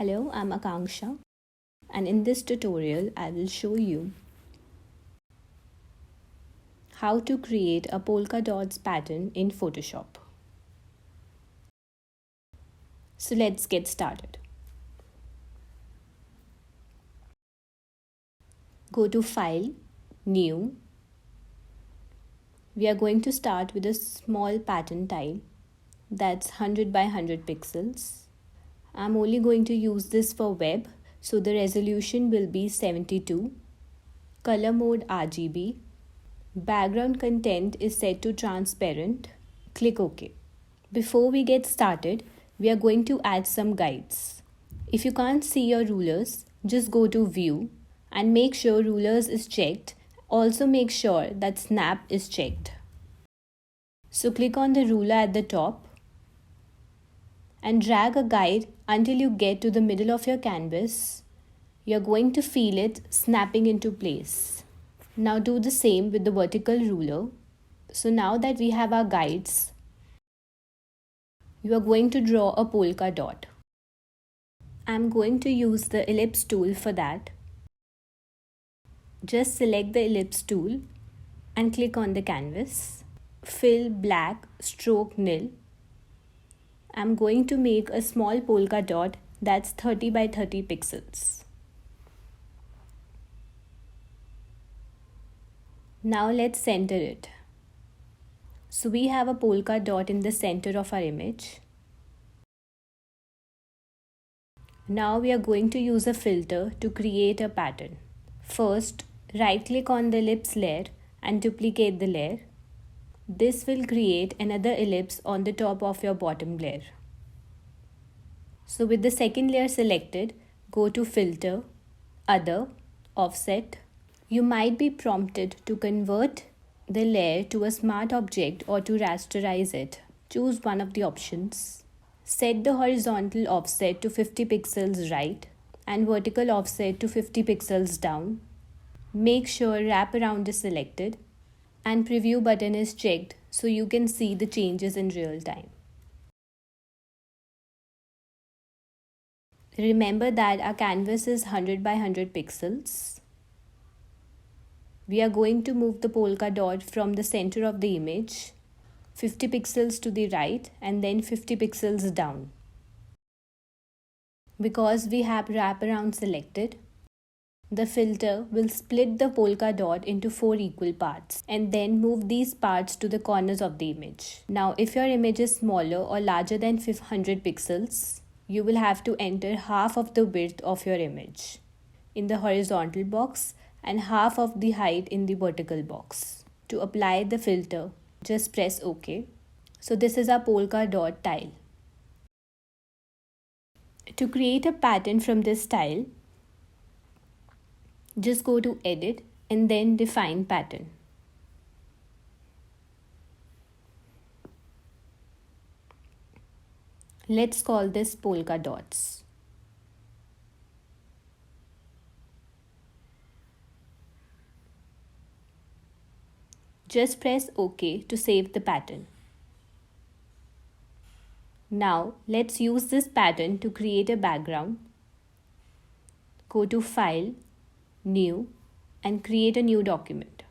Hello, I'm Akanksha, and in this tutorial I will show you how to create a polka dots pattern in Photoshop. So let's get started. Go to File, New. We are going to start with a small pattern tile that's 100 by 100 pixels. I'm only going to use this for web, so the resolution will be 72. Color mode RGB. Background content is set to transparent. Click OK. Before we get started, we are going to add some guides. If you can't see your rulers, just go to View and make sure Rulers is checked. Also make sure that Snap is checked. So click on the ruler at the top and drag a guide until you get to the middle of your canvas. You're going to feel it snapping into place. Now do the same with the vertical ruler. So now that we have our guides, you are going to draw a polka dot. I'm going to use the ellipse tool for that. Just select the ellipse tool and click on the canvas. Fill black, stroke nil. I'm going to make a small polka dot that's 30 by 30 pixels. Now let's center it. So we have a polka dot in the center of our image. Now we are going to use a filter to create a pattern. First, right-click on the ellipse layer and duplicate the layer. This will create another ellipse on the top of your bottom layer. So with the second layer selected, go to Filter, Other, Offset. You might be prompted to convert the layer to a smart object or to rasterize it. Choose one of the options. Set the horizontal offset to 50 pixels right and vertical offset to 50 pixels down. Make sure Wraparound is selected and Preview button is checked so you can see the changes in real time. Remember that our canvas is 100 by 100 pixels. We are going to move the polka dot from the center of the image 50 pixels to the right and then 50 pixels down. Because we have wraparound selected, the filter will split the polka dot into 4 equal parts and then move these parts to the corners of the image. Now if your image is smaller or larger than 100 pixels, you will have to enter half of the width of your image in the horizontal box and half of the height in the vertical box. To apply the filter, just press OK. So this is our polka dot tile. To create a pattern from this tile, just go to Edit and then Define Pattern. Let's call this polka dots. Just press OK to save the pattern. Now let's use this pattern to create a background. Go to File, New and create a new document.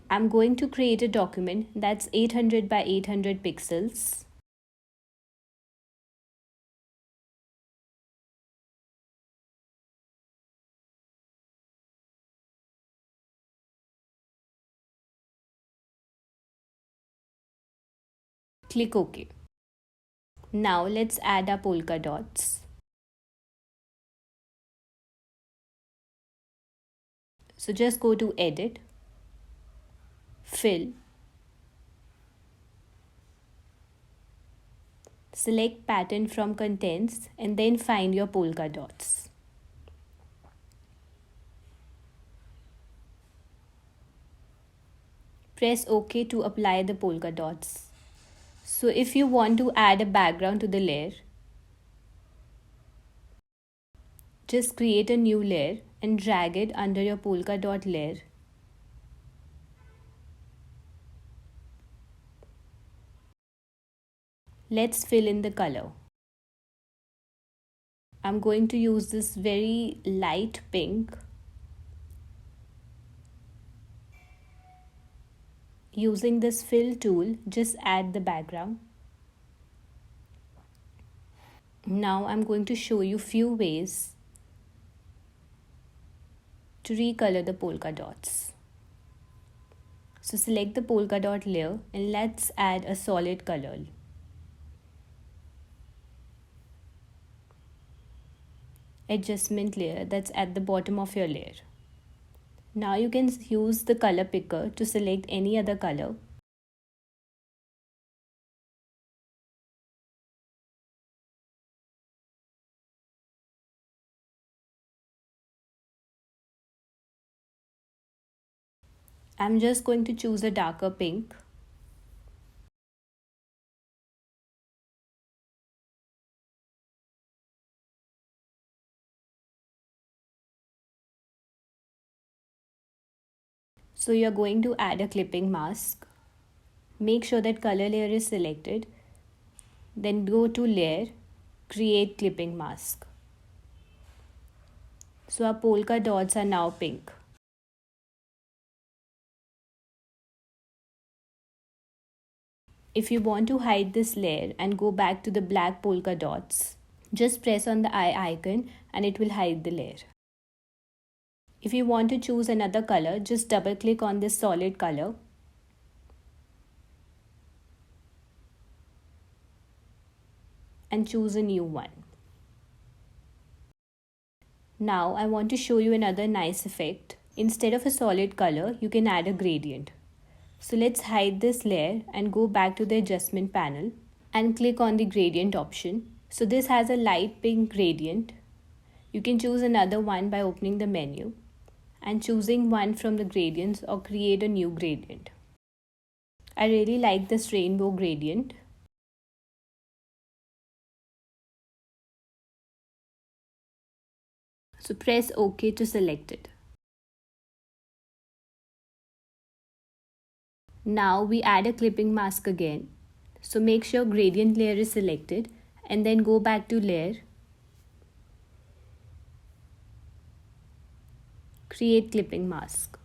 I'm going to create a document that's 800 by 800 pixels. Click OK. Now let's add our polka dots. So just go to Edit, Fill, select Pattern from Contents and then find your polka dots. Press OK to apply the polka dots. So if you want to add a background to the layer, just create a new layer and drag it under your polka dot layer. Let's fill in the color. I'm going to use this very light pink. Using this fill tool, just add the background. Now I'm going to show you few ways to recolor the polka dots. So select the polka dot layer and let's add a solid color. Adjustment layer that's at the bottom of your layer. Now you can use the color picker to select any other color. I'm just going to choose a darker pink. So you're going to add a clipping mask. Make sure that color layer is selected. Then go to layer, create clipping mask. So our polka dots are now pink. If you want to hide this layer and go back to the black polka dots, just press on the eye icon and it will hide the layer. If you want to choose another color, just double click on this solid color. And choose a new one. Now I want to show you another nice effect. Instead of a solid color, you can add a gradient. So let's hide this layer and go back to the adjustment panel and click on the gradient option. So this has a light pink gradient. You can choose another one by opening the menu and choosing one from the gradients or create a new gradient. I really like this rainbow gradient. So press OK to select it. Now we add a clipping mask again. So make sure gradient layer is selected and then go back to layer. Create clipping mask.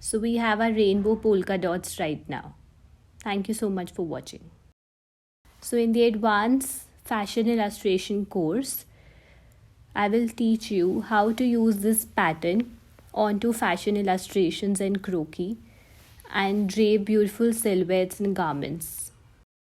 So we have our rainbow polka dots right now. Thank you so much for watching. So in the advanced fashion illustration course, I will teach you how to use this pattern onto fashion illustrations and croquis and drape beautiful silhouettes and garments.